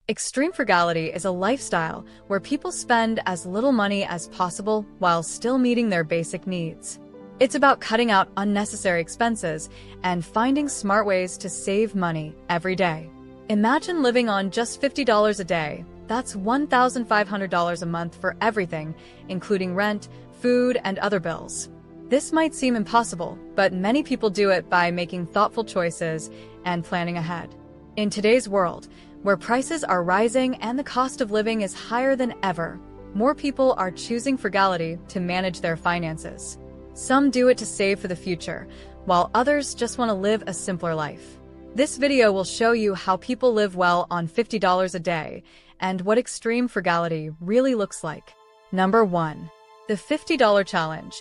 Extreme frugality is a lifestyle where people spend as little money as possible while still meeting their basic needs. It's about cutting out unnecessary expenses and finding smart ways to save money every day. Imagine living on just $50 a day. That's $1,500 a month for everything, including rent, food, and other bills. This might seem impossible, but many people do it by making thoughtful choices and planning ahead. In today's world, where prices are rising and the cost of living is higher than ever, more people are choosing frugality to manage their finances. Some do it to save for the future, while others just want to live a simpler life. This video will show you how people live well on $50 a day and what extreme frugality really looks like. Number 1. The $50 challenge.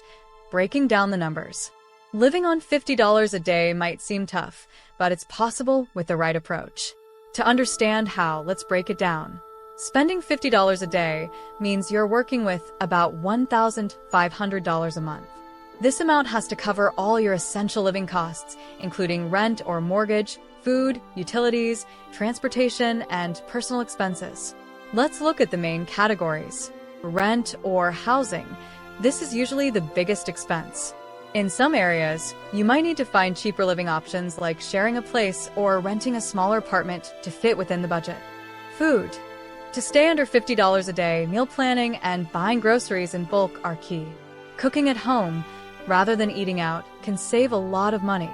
Breaking down the numbers. Living on $50 a day might seem tough, but it's possible with the right approach. To understand how, let's break it down. Spending $50 a day means you're working with about $1,500 a month. This amount has to cover all your essential living costs, including rent or mortgage, food, utilities, transportation, and personal expenses. Let's look at the main categories. Rent or housing. This is usually the biggest expense. In some areas, you might need to find cheaper living options like sharing a place or renting a smaller apartment to fit within the budget. Food. To stay under $50 a day, meal planning and buying groceries in bulk are key. Cooking at home, rather than eating out, can save a lot of money.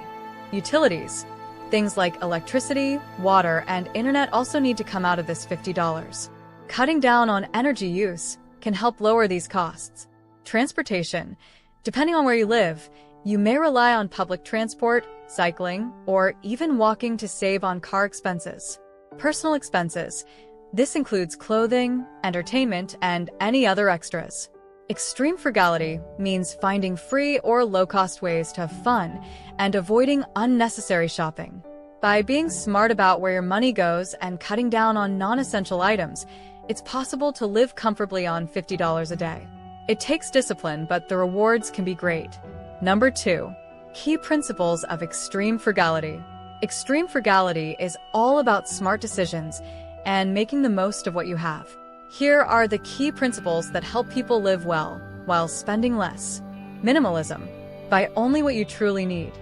Utilities. Things like electricity, water, and internet also need to come out of this $50. Cutting down on energy use can help lower these costs. Transportation. Depending on where you live, you may rely on public transport, cycling, or even walking to save on car expenses. Personal expenses. This includes clothing, entertainment, and any other extras. Extreme frugality means finding free or low-cost ways to have fun and avoiding unnecessary shopping. By being smart about where your money goes and cutting down on non-essential items, it's possible to live comfortably on $50 a day. It takes discipline, but the rewards can be great. Number 2. Key principles of extreme frugality. Extreme frugality is all about smart decisions and making the most of what you have. Here are the key principles that help people live well while spending less. Minimalism. Buy only what you truly need.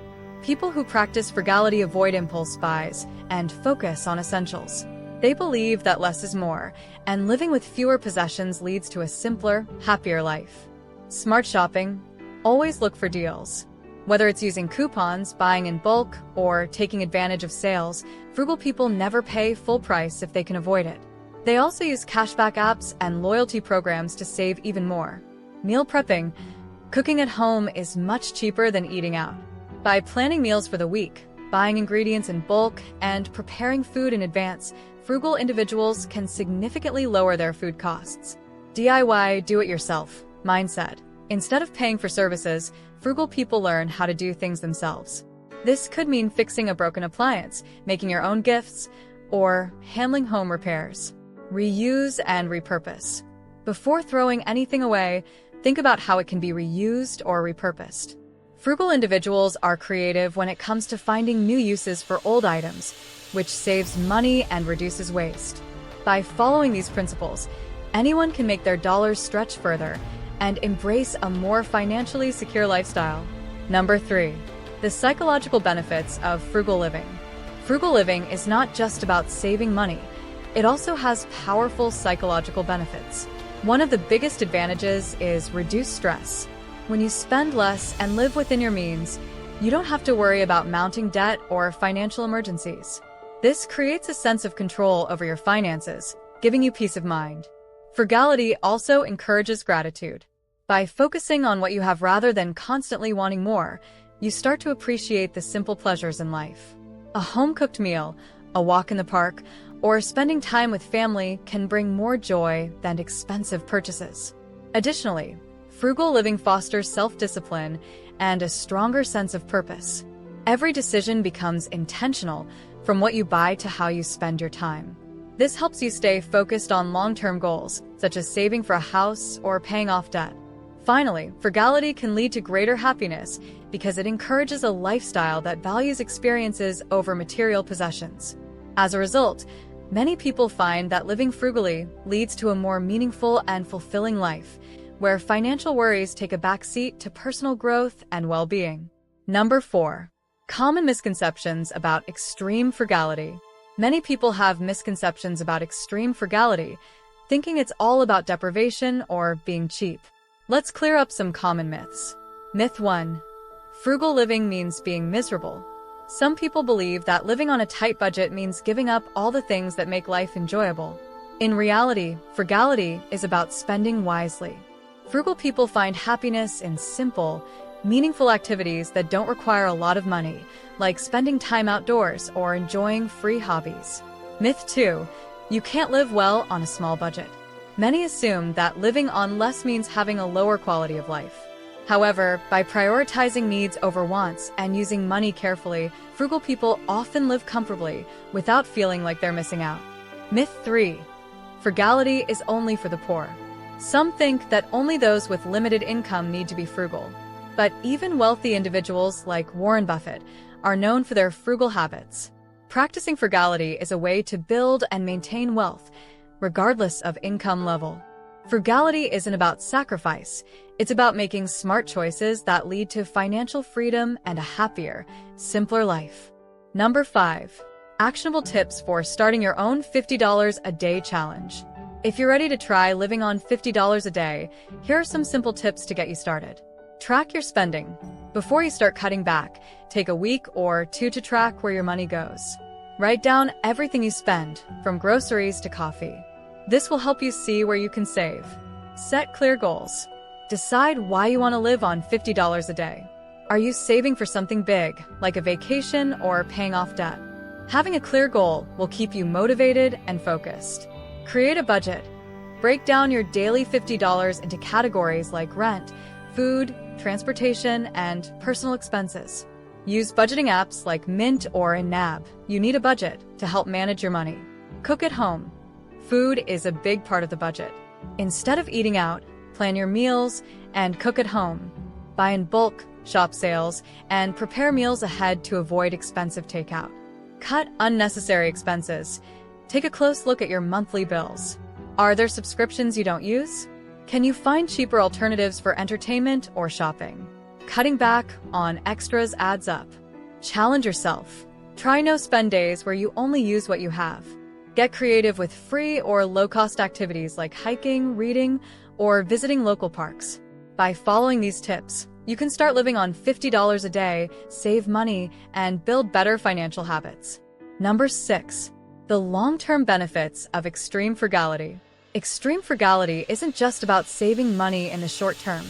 People who practice frugality avoid impulse buys and focus on essentials. They believe that less is more, and living with fewer possessions leads to a simpler, happier life. Smart shopping. Always look for deals. Whether it's using coupons, buying in bulk, or taking advantage of sales, frugal people never pay full price if they can avoid it. They also use cashback apps and loyalty programs to save even more. Meal prepping. Cooking at home is much cheaper than eating out. By planning meals for the week, buying ingredients in bulk, and preparing food in advance, frugal individuals can significantly lower their food costs. DIY, do-it-yourself mindset. Instead of paying for services, frugal people learn how to do things themselves. This could mean fixing a broken appliance, making your own gifts, or handling home repairs. Reuse and repurpose. Before throwing anything away, think about how it can be reused or repurposed. Frugal individuals are creative when it comes to finding new uses for old items, which saves money and reduces waste. By following these principles, anyone can make their dollars stretch further and embrace a more financially secure lifestyle. Number 3. The psychological benefits of frugal living. Frugal living is not just about saving money. It also has powerful psychological benefits. One of the biggest advantages is reduced stress. When you spend less and live within your means, you don't have to worry about mounting debt or financial emergencies. This creates a sense of control over your finances, giving you peace of mind. Frugality also encourages gratitude. By focusing on what you have rather than constantly wanting more, you start to appreciate the simple pleasures in life. A home-cooked meal, a walk in the park, or spending time with family can bring more joy than expensive purchases. Additionally, frugal living fosters self-discipline and a stronger sense of purpose. Every decision becomes intentional, from what you buy to how you spend your time. This helps you stay focused on long-term goals, such as saving for a house or paying off debt. Finally, frugality can lead to greater happiness because it encourages a lifestyle that values experiences over material possessions. As a result, Many people find that living frugally leads to a more meaningful and fulfilling life, where financial worries take a backseat to personal growth and well-being. Number 4. Common misconceptions about extreme frugality. Many people have misconceptions about extreme frugality, thinking it's all about deprivation or being cheap. Let's clear up some common myths. Myth 1. Frugal living means being miserable. Some people believe that living on a tight budget means giving up all the things that make life enjoyable. In reality, frugality is about spending wisely. Frugal people find happiness in simple, meaningful activities that don't require a lot of money, like spending time outdoors or enjoying free hobbies. Myth 2. You can't live well on a small budget. Many assume that living on less means having a lower quality of life. However, by prioritizing needs over wants and using money carefully, frugal people often live comfortably without feeling like they're missing out. Myth 3. Frugality is only for the poor. Some think that only those with limited income need to be frugal. But even wealthy individuals like Warren Buffett are known for their frugal habits. Practicing frugality is a way to build and maintain wealth, regardless of income level. Frugality isn't about sacrifice. It's about making smart choices that lead to financial freedom and a happier, simpler life. Number 5. Actionable tips for starting your own $50 a day challenge. If you're ready to try living on $50 a day, here are some simple tips to get you started. Track your spending. Before you start cutting back, take a week or 2 to track where your money goes. Write down everything you spend, from groceries to coffee. This will help you see where you can save. Set clear goals. Decide why you want to live on $50 a day. Are you saving for something big, like a vacation or paying off debt? Having a clear goal will keep you motivated and focused. Create a budget. Break down your daily $50 into categories like rent, food, transportation, and personal expenses. Use budgeting apps like Mint or NAB. You need a budget to help manage your money. Cook at home. Food is a big part of the budget. Instead of eating out, plan your meals and cook at home. Buy in bulk, shop sales, and prepare meals ahead to avoid expensive takeout. Cut unnecessary expenses. Take a close look at your monthly bills. Are there subscriptions you don't use? Can you find cheaper alternatives for entertainment or shopping? Cutting back on extras adds up. Challenge yourself. Try no-spend days where you only use what you have. Get creative with free or low-cost activities like hiking, reading, or visiting local parks. By following these tips, you can start living on $50 a day, save money, and build better financial habits. Number 6. The long-term benefits of extreme frugality. Extreme frugality isn't just about saving money in the short term.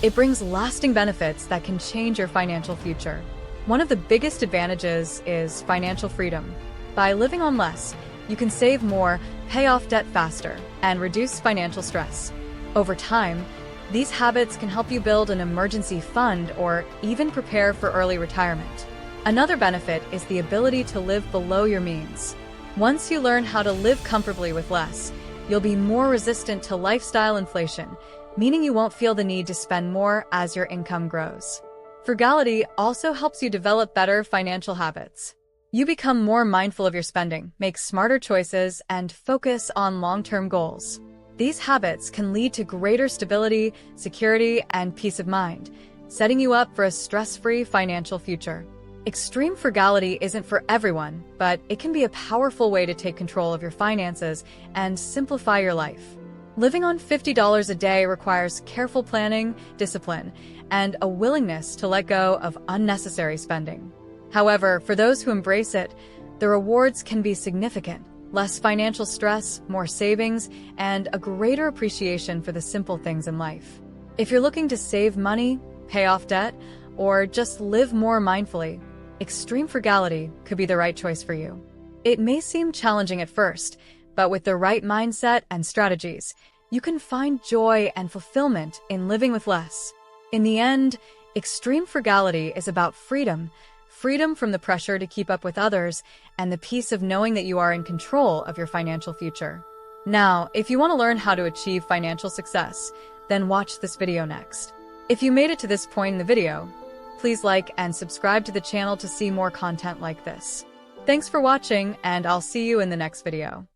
It brings lasting benefits that can change your financial future. One of the biggest advantages is financial freedom. By living on less, you can save more, pay off debt faster, and reduce financial stress. Over time, these habits can help you build an emergency fund or even prepare for early retirement. Another benefit is the ability to live below your means. Once you learn how to live comfortably with less, you'll be more resistant to lifestyle inflation, meaning you won't feel the need to spend more as your income grows. Frugality also helps you develop better financial habits. You become more mindful of your spending, make smarter choices, and focus on long-term goals. These habits can lead to greater stability, security, and peace of mind, setting you up for a stress-free financial future. Extreme frugality isn't for everyone, but it can be a powerful way to take control of your finances and simplify your life. Living on $50 a day requires careful planning, discipline, and a willingness to let go of unnecessary spending. However, for those who embrace it, the rewards can be significant. Less financial stress, more savings, and a greater appreciation for the simple things in life. If you're looking to save money, pay off debt, or just live more mindfully, extreme frugality could be the right choice for you. It may seem challenging at first, but with the right mindset and strategies, you can find joy and fulfillment in living with less. In the end, extreme frugality is about freedom from the pressure to keep up with others, and the peace of knowing that you are in control of your financial future. Now, if you want to learn how to achieve financial success, then watch this video next. If you made it to this point in the video, please like and subscribe to the channel to see more content like this. Thanks for watching, and I'll see you in the next video.